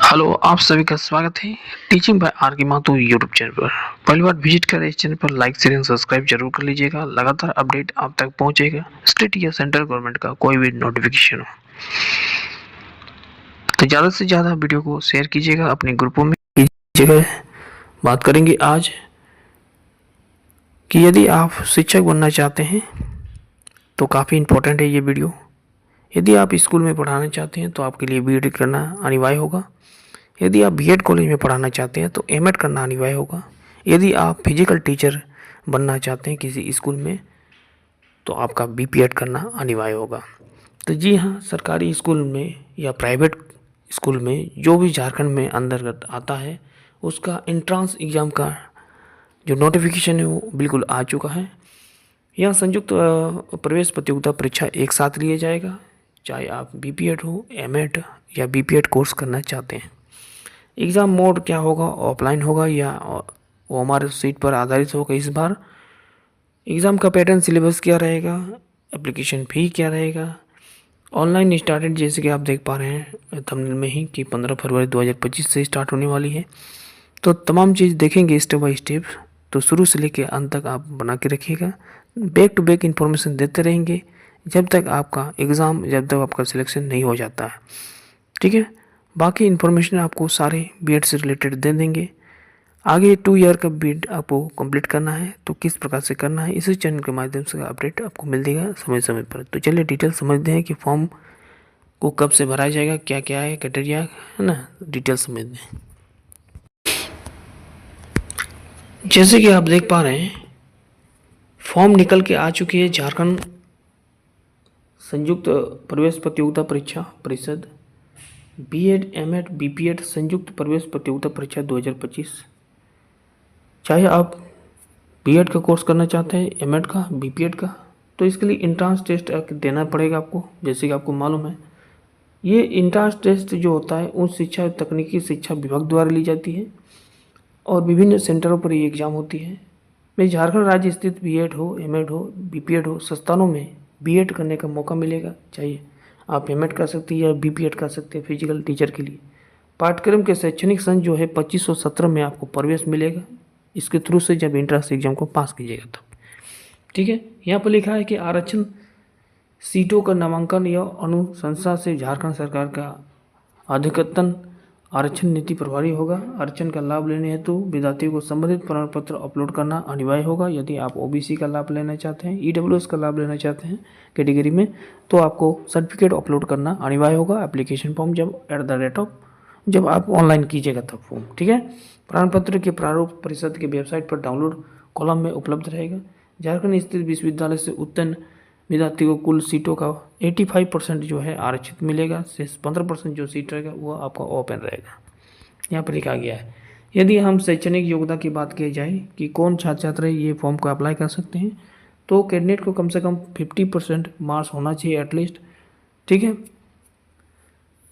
Hello, आप सभी का स्वागत है टीचिंग बाय आर के माथुर यूट्यूब चैनल पर। पहली बार विजिट करें इस चैनल पर लाइक शेयर एंड सब्सक्राइब जरूर कर लीजिएगा। लगातार अपडेट आप तक पहुंचेगा स्टेट या सेंट्रल गवर्नमेंट का कोई भी नोटिफिकेशन हो तो ज़्यादा से ज़्यादा वीडियो को शेयर कीजिएगा, अपने ग्रुपों में कीजिएगा। बात करेंगे आज कि यदि आप शिक्षक बनना चाहते हैं तो काफ़ी इम्पोर्टेंट है ये वीडियो। यदि आप स्कूल में पढ़ाना चाहते हैं तो आपके लिए बीएड करना अनिवार्य होगा। यदि आप बीएड कॉलेज में पढ़ाना चाहते हैं तो एमएड करना अनिवार्य होगा। यदि आप फिजिकल टीचर बनना चाहते हैं किसी स्कूल में तो आपका बीपीएड करना अनिवार्य होगा। तो जी हाँ, सरकारी स्कूल में या प्राइवेट स्कूल में जो भी झारखंड में अंतर्गत आता है उसका एंट्रेंस एग्ज़ाम का जो नोटिफिकेशन है वो बिल्कुल आ चुका है। यहाँ संयुक्त प्रवेश प्रतियोगिता परीक्षा एक साथ लिया जाएगा, चाहे आप बीपीएड हो, एमएड या बीपीएड कोर्स करना चाहते हैं। एग्ज़ाम मोड क्या होगा, ऑफलाइन होगा या वो हमारे सीट पर आधारित होगा। इस बार एग्ज़ाम का पैटर्न, सिलेबस क्या रहेगा, एप्लीकेशन फ़ी क्या रहेगा, ऑनलाइन स्टार्टेड जैसे कि आप देख पा रहे हैं थंबनेल में ही कि 15 फरवरी 2025 से स्टार्ट होने वाली है। तो तमाम चीज़ देखेंगे स्टेप बाय स्टेप, तो शुरू से लेकर अंत तक आप बना के रखिएगा। बैक टू बैक इन्फॉर्मेशन देते रहेंगे जब तक आपका सिलेक्शन नहीं हो जाता है, ठीक है। बाकी इन्फॉर्मेशन आपको सारे बीएड से रिलेटेड दे देंगे। आगे 2 ईयर का बीएड आपको कंप्लीट करना है तो किस प्रकार से करना है, इसी चैनल के माध्यम से अपडेट आपको मिल देगा समय समय पर। तो चलिए डिटेल समझते हैं कि फॉर्म को कब से भरा जाएगा, क्या क्या है क्राइटेरिया, है ना, डिटेल समझते हैं। जैसे कि आप देख पा रहे हैं फॉर्म निकल के आ चुकी है। झारखंड संयुक्त प्रवेश प्रतियोगिता परीक्षा परिषद बीएड एमएड बीपीएड संयुक्त प्रवेश प्रतियोगिता परीक्षा 2025। चाहे आप बीएड का कोर्स करना चाहते हैं, एमएड का, बीपीएड का, तो इसके लिए इंट्रांस टेस्ट देना पड़ेगा आपको। जैसे कि आपको मालूम है ये इंट्रांस टेस्ट जो होता है उन शिक्षा तकनीकी शिक्षा विभाग द्वारा ली जाती है और विभिन्न सेंटरों पर ये एग्ज़ाम होती है। मैं झारखंड राज्य स्थित बीएड हो, एमएड हो, बीपीएड हो संस्थानों में बीएड करने का मौका मिलेगा। चाहिए आप एमएड कर सकते हैं या बीपीएड कर सकते हैं फिजिकल टीचर के लिए। पाठ्यक्रम के शैक्षणिक संघ जो है 2517 में आपको प्रवेश मिलेगा, इसके थ्रू से जब इंट्रेंस एग्जाम को पास कीजिएगा तब, ठीक है। यहाँ पर लिखा है कि आरक्षण सीटों का नामांकन या अनुशंसा से झारखंड सरकार का अद्यतन आरक्षण नीति प्रभावी होगा। आरक्षण का लाभ लेने हेतु विद्यार्थियों को संबंधित प्रमाण पत्र अपलोड करना अनिवार्य होगा। यदि आप ओबीसी का लाभ लेना चाहते हैं, ईडब्ल्यूएस का लाभ लेना चाहते हैं कैटेगरी में, तो आपको सर्टिफिकेट अपलोड करना अनिवार्य होगा। एप्लीकेशन फॉर्म जब आप ऑनलाइन कीजिएगा तब फॉर्म, ठीक है। प्रमाण पत्र के प्रारूप परिषद के वेबसाइट पर डाउनलोड कॉलम में उपलब्ध रहेगा। झारखंड स्थित विश्वविद्यालय से उत्तीर्ण विद्यार्थी को कुल सीटों का 85% जो है आरक्षित मिलेगा, से 15% जो सीट रहेगा वो आपका ओपन रहेगा। यहाँ पर लिखा गया है यदि हम शैक्षणिक योग्यता की बात की जाए कि कौन छात्र छात्रा ये फॉर्म को अप्लाई कर सकते हैं, तो कैंडिडेट को कम से कम 50% मार्क्स होना चाहिए एटलीस्ट, ठीक है।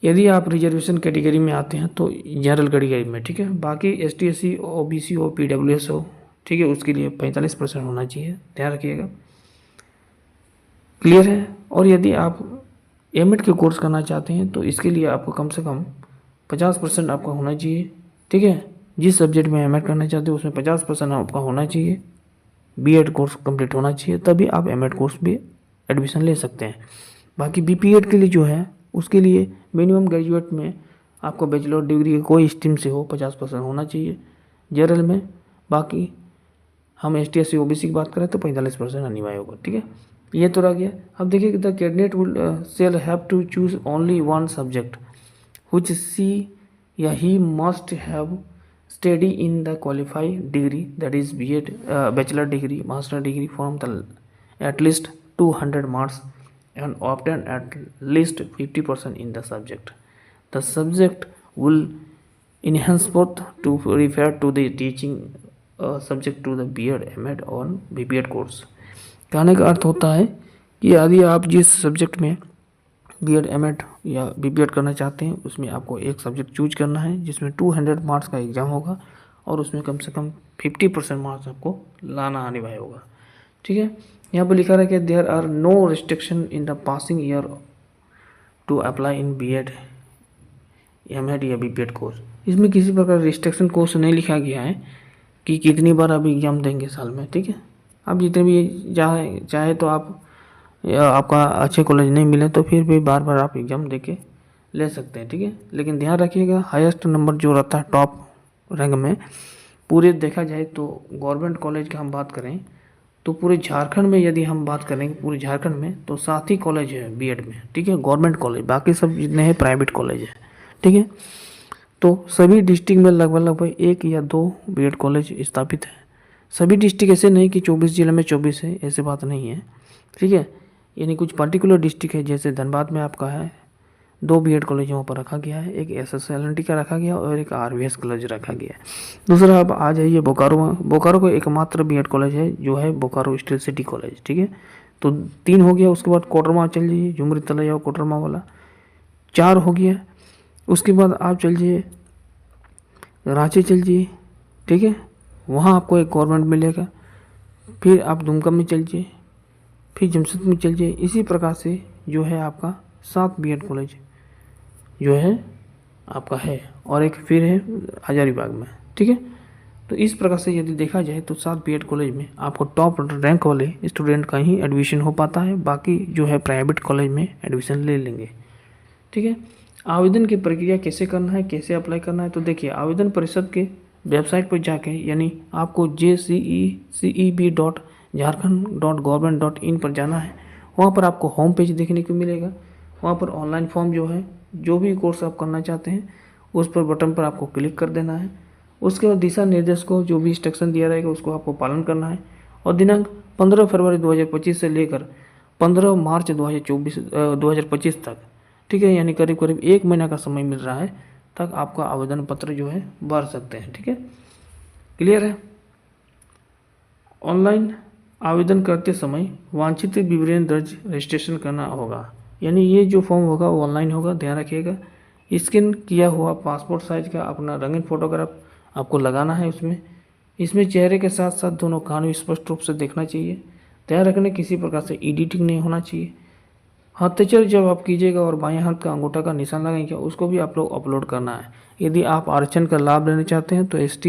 यदि आप रिजर्वेशन कैटेगरी में आते हैं तो जनरल कैटेगरी में, ठीक है। बाकी ST SC OBC हो, PWS हो, ठीक है, उसके लिए 45% होना चाहिए, ध्यान रखिएगा, क्लियर है। और यदि आप एमएड के कोर्स करना चाहते हैं तो इसके लिए आपको कम से कम 50% आपका होना चाहिए, ठीक है। जिस सब्जेक्ट में एमएड करना चाहते हो उसमें 50% आपका होना चाहिए, बीएड कोर्स कंप्लीट होना चाहिए, तभी आप एमएड कोर्स भी एडमिशन ले सकते हैं। बाकी बीपीएड के लिए जो है उसके लिए मिनिमम ग्रेजुएट में आपको बैचलर डिग्री कोई स्ट्रीम से हो 50% होना चाहिए जनरल में। बाकी हम ST SC OBC की बात करें तो 45% अनिवार्य होगा, ठीक है। ये तो रह गया। अब देखिए the candidate will shall have to choose only one subject which she या he must have study in the qualified degree, that is BEd, bachelor degree, master degree from the at least 200 marks and obtain at least 50% in the subject. The subject will enhance both to refer to the teaching subject to the BEd, MAd और BPEd course. कहने का अर्थ होता है कि यदि आप जिस subject में बीएड एमएड या बीपीएड करना चाहते हैं उसमें आपको एक सब्जेक्ट चूज करना है जिसमें 200 मार्क्स का एग्ज़ाम होगा और उसमें कम से कम 50% मार्क्स आपको लाना अनिवार्य होगा, ठीक है। यहाँ पर लिखा रहा है कि there are no restriction in the passing year to apply in B Ed M Ed या बीपीएड कोर्स। इसमें किसी प्रकार रिस्ट्रिक्शन कोर्स नहीं लिखा गया है कि कितनी बार आप एग्ज़ाम देंगे साल में, ठीक है। आप जितने भी चाहे तो आप, या आपका अच्छे कॉलेज नहीं मिले तो फिर भी बार बार आप एग्ज़ाम दे के ले सकते हैं, ठीक है। लेकिन ध्यान रखिएगा, हाईएस्ट नंबर जो रहता है टॉप रैंक में, पूरे देखा जाए तो गवर्नमेंट कॉलेज का हम बात करें तो पूरे झारखंड में यदि हम बात करेंगे पूरे झारखंड में तो 7 ही कॉलेज है बीएड में, ठीक है, गवर्नमेंट कॉलेज, बाकी सब जितने हैं प्राइवेट कॉलेज है, ठीक है। तो सभी डिस्ट्रिक्ट में लगभग 1 या 2 बीएड कॉलेज स्थापित है। सभी डिस्ट्रिक्ट ऐसे नहीं कि 24 जिले में 24 है, ऐसे बात नहीं है, ठीक है। यानी कुछ पर्टिकुलर डिस्ट्रिक्ट है, जैसे धनबाद में आपका है 2 बीएड कॉलेज वहाँ पर रखा गया है, एक SSLNT का रखा गया और एक RVS कॉलेज रखा गया है। दूसरा आप आ जाइए बोकारो में, बोकारो को एकमात्र बीएड कॉलेज है जो है बोकारो स्टील सिटी कॉलेज, ठीक है। तो 3 हो गया। उसके बाद कोडरमा चल जाइए, झुमरी तलैया कोडरमा वाला 4 हो गया। उसके बाद आप चल जाइए रांची चल जाइए, ठीक है, वहाँ आपको एक गवर्नमेंट मिलेगा। फिर आप दुमका में चल जाइए, फिर जमशेदपुर में चल जाइए। इसी प्रकार से जो है आपका 7 बीएड कॉलेज जो है आपका है, और एक फिर है हजारीबाग में, ठीक है। तो इस प्रकार से यदि देखा जाए तो 7 बीएड कॉलेज में आपको टॉप रैंक वाले स्टूडेंट का ही एडमिशन हो पाता है, बाकी जो है प्राइवेट कॉलेज में एडमिशन ले लेंगे, ठीक है। आवेदन की प्रक्रिया कैसे करना है, कैसे अप्लाई करना है, तो देखिए आवेदन परिषद के वेबसाइट पर जाके, यानी आपको jceceb.jharkhand.government.in पर जाना है। वहाँ पर आपको होम पेज देखने को मिलेगा। वहाँ पर ऑनलाइन फॉर्म जो है, जो भी कोर्स आप करना चाहते हैं उस पर बटन पर आपको क्लिक कर देना है। उसके बाद दिशा निर्देश को जो भी इंस्ट्रक्शन दिया रहेगा उसको आपको पालन करना है। और दिनांक 15 फरवरी 2025 से लेकर 15 मार्च 2025 तक, ठीक है, यानी करीब करीब 1 महीना का समय मिल रहा है तक आपका आवेदन पत्र जो है भर सकते हैं, ठीक है। क्लियर है। ऑनलाइन आवेदन करते समय वांछित विवरण दर्ज रजिस्ट्रेशन करना होगा, यानी ये जो फॉर्म होगा वो ऑनलाइन होगा, ध्यान रखिएगा। स्कैन किया हुआ पासपोर्ट साइज का अपना रंगीन फोटोग्राफ आपको लगाना है इसमें चेहरे के साथ साथ दोनों कान भी स्पष्ट रूप से देखना चाहिए। ध्यान रखने किसी प्रकार से एडिटिंग नहीं होना चाहिए। हस्ताक्षर जब आप कीजिएगा और बाएं हाथ का अंगूठा का निशान लगाएंगे उसको भी आप लोग अपलोड करना है। यदि आप आरक्षण का लाभ लेना चाहते हैं तो ST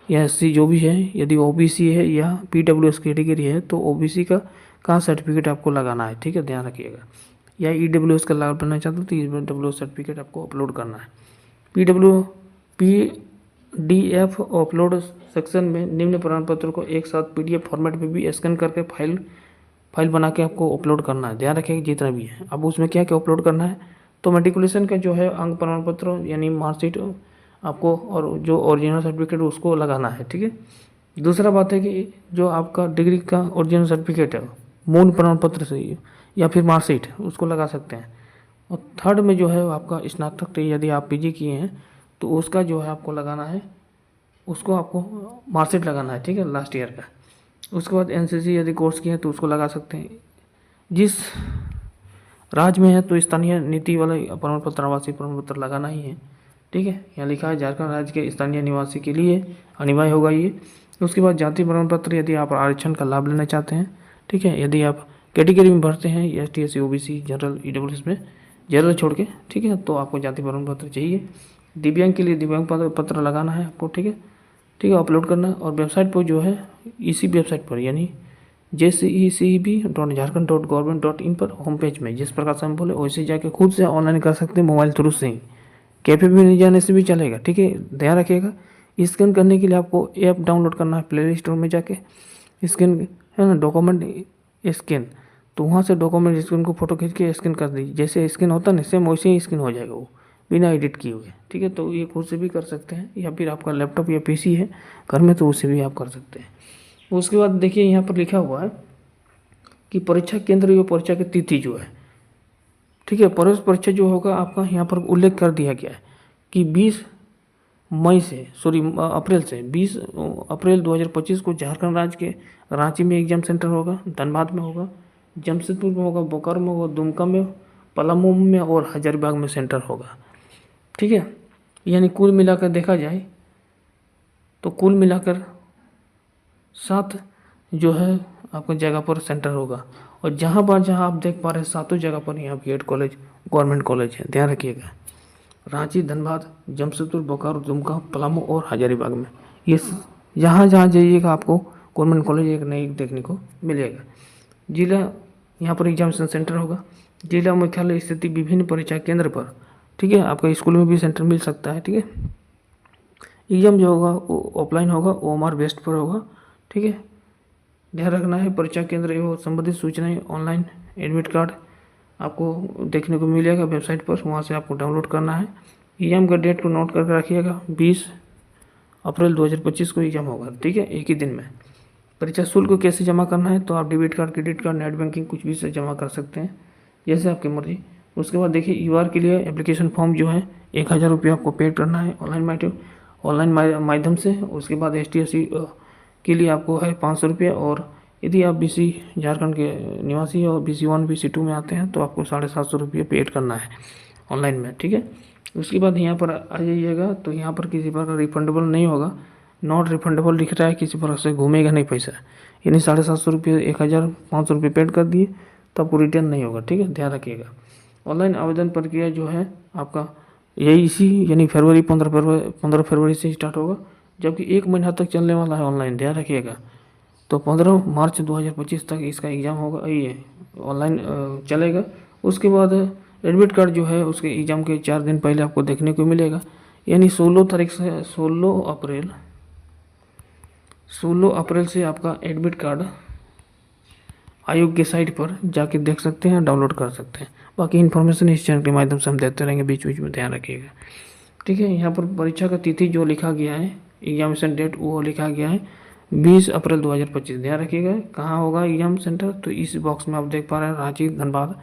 या SC जो भी है, यदि OBC है या PWS कैटेगरी है तो OBC का सर्टिफिकेट आपको लगाना है, ठीक है, ध्यान रखिएगा। या EWS का लाभ लेना चाहते हो तो EWS सर्टिफिकेट आपको अपलोड करना है। PDF अपलोड सेक्शन में निम्न प्रमाण पत्र को एक साथ PDF फॉर्मेट में भी स्कैन करके फाइल बना के आपको अपलोड करना है। ध्यान रखिएगा जितना भी है। अब उसमें क्या क्या अपलोड करना है, तो मेट्रिकुलेशन का जो है अंक प्रमाण पत्र यानी मार्कशीट आपको, और जो ओरिजिनल सर्टिफिकेट उसको लगाना है, ठीक है। दूसरा बात है कि जो आपका डिग्री का ओरिजिनल सर्टिफिकेट है मूल प्रमाण पत्र से या फिर मार्कशीट उसको लगा सकते हैं। और थर्ड में जो है आपका स्नातक यदि आप PG किए हैं तो उसका जो है आपको लगाना है, उसको आपको मार्कशीट लगाना है, ठीक है, लास्ट ईयर का। उसके बाद NCC यदि कोर्स किए हैं तो उसको लगा सकते हैं। जिस राज्य में है तो स्थानीय नीति वाला प्रमाण पत्र, आवासीय प्रमाण पत्र लगाना ही है, ठीक है। यहाँ लिखा है झारखंड राज्य के स्थानीय निवासी के लिए अनिवार्य होगा ये। उसके बाद जाति प्रमाण पत्र यदि आप आरक्षण का लाभ लेना चाहते हैं, ठीक है, यदि आप कैटेगरी में भरते हैं ST SC OBC general EWS में जनरल छोड़ के, ठीक है, तो आपको जाति प्रमाण पत्र चाहिए। दिव्यांग के लिए दिव्यांग पत्र लगाना है आपको, ठीक है, अपलोड करना। और वेबसाइट पर जो है इसी वेबसाइट पर यानी jceceb.jharkhand.government.in पर होम पेज में जिस प्रकार से हम बोले वैसे जाके खुद से ऑनलाइन कर सकते हैं मोबाइल थ्रू से ही, कैफे भी नहीं जाने से भी चलेगा, ठीक है। ध्यान रखिएगा स्कैन करने के लिए आपको ऐप डाउनलोड करना है प्ले स्टोर में जाके, स्कैन है ना, डॉक्यूमेंट स्कैन, तो वहाँ से डॉक्यूमेंट स्कैन को फोटो खींच के स्कैन कर दीजिए। जैसे स्कैन होता है ना सेम वैसे ही स्कैन हो जाएगा वो, बिना एडिट किए हुए, ठीक है। तो ये खुद से भी कर सकते हैं, या फिर आपका लैपटॉप या PC है घर में तो उससे भी आप कर सकते हैं। उसके बाद देखिए यहाँ पर लिखा हुआ है कि परीक्षा केंद्र या परीक्षा की तिथि जो है, ठीक है, प्रवेश परीक्षा जो होगा आपका यहाँ पर उल्लेख कर दिया गया है कि 20 अप्रैल 2025 को झारखंड राज्य के रांची में एग्जाम सेंटर होगा, धनबाद में होगा, जमशेदपुर में होगा, बोकारो में होगा, दुमका में, पलामू में और हजारीबाग में सेंटर होगा, ठीक है। यानी कुल मिलाकर देखा जाए तो कुल मिलाकर 7 जो है आपको जगह पर सेंटर होगा। और जहाँ आप देख पा रहे हैं सातों जगह पर यहाँ बीएड कॉलेज गवर्नमेंट कॉलेज है, ध्यान रखिएगा। रांची, धनबाद, जमशेदपुर, बोकारो, दुमका, पलामू और हजारीबाग में ये जहाँ जहाँ जाइएगा आपको गवर्नमेंट कॉलेज एक नई देखने को मिलेगा। जिला यहाँ पर एग्जामिनेशन सेंटर होगा। जिला मुख्यालय स्थिति विभिन्न परीक्षा केंद्र पर, ठीक है। आपका स्कूल में भी सेंटर मिल सकता है, ठीक है। एग्जाम जो होगा वो ऑफलाइन होगा, OMR बेस्ड पर होगा, ठीक है। ध्यान रखना है परीक्षा केंद्र एवं संबंधित सूचनाएं ऑनलाइन एडमिट कार्ड आपको देखने को मिलेगा वेबसाइट पर, वहाँ से आपको डाउनलोड करना है। एग्जाम का डेट को नोट करके रखिएगा, 20 अप्रैल 2025 को एग्जाम होगा, ठीक है, एक ही दिन में। परीक्षा शुल्क को कैसे जमा करना है, तो आप debit card, credit card, net banking कुछ भी से जमा कर सकते हैं, जैसे आपकी मर्जी। उसके बाद देखिए UR के लिए एप्लीकेशन फॉर्म जो है 1000 रुपये आपको पेड करना है ऑनलाइन माध्यम से। उसके बाद STSC के लिए आपको है 500 रुपये, और यदि आप BC झारखंड के निवासी और BC1 BC2 में आते हैं तो आपको 750 रुपये पेड करना है ऑनलाइन में, ठीक है। उसके बाद यहाँ पर आ जाइएगा तो यहाँ पर किसी प्रकार रिफंडेबल नहीं होगा, नॉट रिफंडेबल लिख रहा है, किसी प्रकार से घूमेगा नहीं पैसा, यानी 750 रुपये 1500 रुपये पेड कर दिए तो आपको रिटर्न नहीं होगा, ठीक है, ध्यान रखिएगा। ऑनलाइन आवेदन प्रक्रिया जो है आपका यही इसी यानी 15 फरवरी से स्टार्ट होगा, जबकि 1 महीना तक चलने वाला है ऑनलाइन, ध्यान रखिएगा। तो 15 मार्च 2025 तक इसका एग्ज़ाम होगा, ये ऑनलाइन चलेगा। उसके बाद एडमिट कार्ड जो है उसके एग्ज़ाम के 4 दिन पहले आपको देखने को मिलेगा, यानी 16 तारीख से 16 अप्रैल से आपका एडमिट कार्ड आयोग के साइट पर जाके देख सकते हैं, डाउनलोड कर सकते हैं। बाकी इन्फॉर्मेशन इस चैनल के माध्यम से हम देते रहेंगे, बीच बीच में ध्यान रखिएगा, ठीक है। यहाँ पर परीक्षा का तिथि जो लिखा गया है, एग्जामिनेशन डेट वो लिखा गया है 20 अप्रैल 2025, ध्यान रखिएगा। कहाँ होगा एग्जाम सेंटर, तो इस बॉक्स में आप देख पा रहे हैं रांची, धनबाद,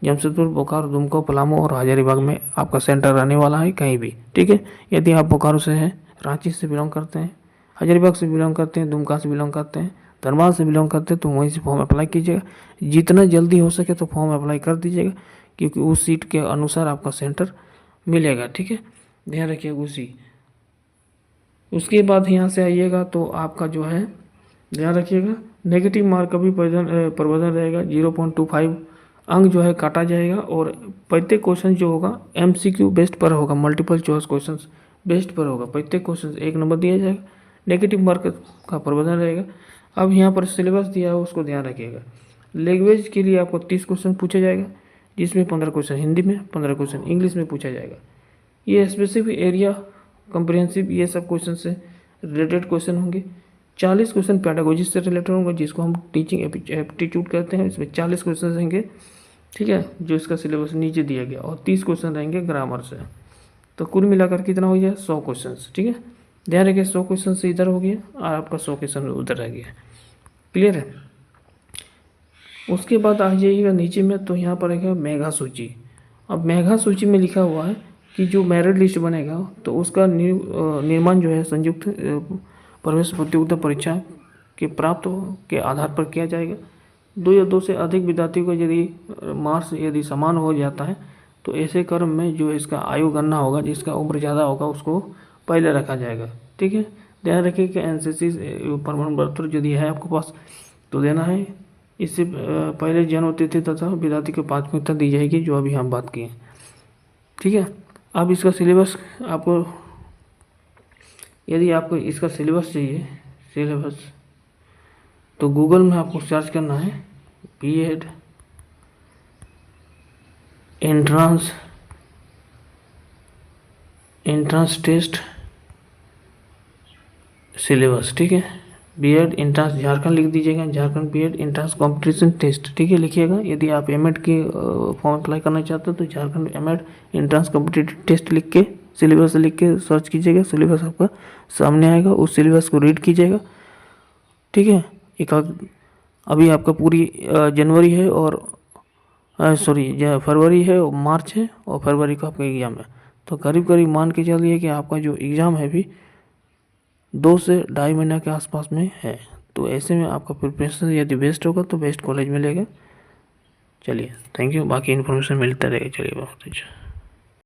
जमशेदपुर, बोकारो, दुमका, पलामू और हजारीबाग में आपका सेंटर रहने वाला है, कहीं भी, ठीक है। यदि आप बोकारो से हैं, रांची से बिलोंग करते हैं, हजारीबाग से बिलोंग करते हैं, दुमका से बिलोंग करते हैं, धनबाद से बिलोंग करते हैं, तो वहीं से फॉर्म अप्लाई कीजिएगा। जितना जल्दी हो सके तो फॉर्म अप्लाई कर दीजिएगा, क्योंकि उस सीट के अनुसार आपका सेंटर मिलेगा, ठीक है, ध्यान रखिएगा उसी। उसके बाद यहाँ से आइएगा तो आपका जो है ध्यान रखिएगा नेगेटिव मार्क का भी प्रबंधन रहेगा, 0.25 अंक जो है काटा जाएगा, और प्रत्येक क्वेश्चन जो होगा MCQ बेस्ड पर होगा, मल्टीपल चॉइस क्वेश्चन बेस्ड पर होगा। प्रत्येक क्वेश्चन 1 नंबर दिया जाएगा, नेगेटिव मार्क का प्रबंधन रहेगा। अब यहाँ पर सिलेबस दिया है उसको ध्यान रखिएगा। लैंग्वेज के लिए आपको 30 क्वेश्चन पूछा जाएगा, जिसमें 15 क्वेश्चन हिंदी में, 15 क्वेश्चन इंग्लिश में पूछा जाएगा। ये स्पेसिफिक एरिया कम्प्रिहेंसिव ये सब क्वेश्चन से रिलेटेड क्वेश्चन होंगे। 40 क्वेश्चन पैडागोजी से रिलेटेड होंगे, जिसको हम टीचिंग एप्टीट्यूड कहते हैं। इसमें 40 क्वेश्चन रहेंगे, ठीक है, जो इसका सिलेबस नीचे दिया गया, और 30 क्वेश्चन रहेंगे ग्रामर से। तो कुल मिलाकर कितना हो गया 100 क्वेश्चन, ठीक है, ध्यान रखिए 100 क्वेश्चन से इधर हो गया और आपका 100 क्वेश्चन उधर रह गया, क्लियर है। उसके बाद आ जाइएगा नीचे में, तो यहाँ पर है मेगा सूची। अब मेगा सूची में लिखा हुआ है कि जो मेरिट लिस्ट बनेगा तो उसका निर्माण जो है संयुक्त प्रवेश प्रतियोगिता परीक्षा के प्राप्त के आधार पर किया जाएगा। 2 या 2 से अधिक विद्यार्थियों को यदि मार्क्स यदि समान हो जाता है तो ऐसे क्रम में जो इसका आयु गणना होगा, जिसका उम्र ज़्यादा होगा उसको पहले रखा जाएगा, ठीक है। ध्यान रखिए कि NCC प्रमाण पत्र यदि है आपके पास तो देना है। इससे पहले जन्म तिथि तथा विद्यार्थी को प्राथमिकता दी जाएगी, जो अभी हम बात किए, ठीक है। अब इसका सिलेबस आपको, यदि आपको इसका सिलेबस चाहिए तो गूगल में आपको सर्च करना है B.Ed एंट्रेंस टेस्ट सिलेबस, ठीक है। B.Ed एंट्रेंस झारखंड लिख दीजिएगा, Jharkhand B.Ed entrance competition test, ठीक है, लिखिएगा। यदि आप M.Ed के फॉर्म अप्लाई करना चाहते हो तो Jharkhand M.Ed entrance competitive test लिख के सिलेबस लिख के सर्च कीजिएगा, सिलेबस आपका सामने आएगा, उस सिलेबस को रीड कीजिएगा, ठीक है। अभी आपका पूरी जनवरी है और फरवरी है और मार्च है, और फरवरी को आपका एग्ज़ाम है। तो करीब करीब मान के चलिए कि आपका जो एग्ज़ाम है भी 2 से 2.5 महीना के आसपास में है। तो ऐसे में आपका प्रिपरेशन यदि बेस्ट होगा तो बेस्ट कॉलेज मिलेगा। चलिए, थैंक यू, बाकी इन्फॉर्मेशन मिलता रहेगा। चलिए, बहुत अच्छा।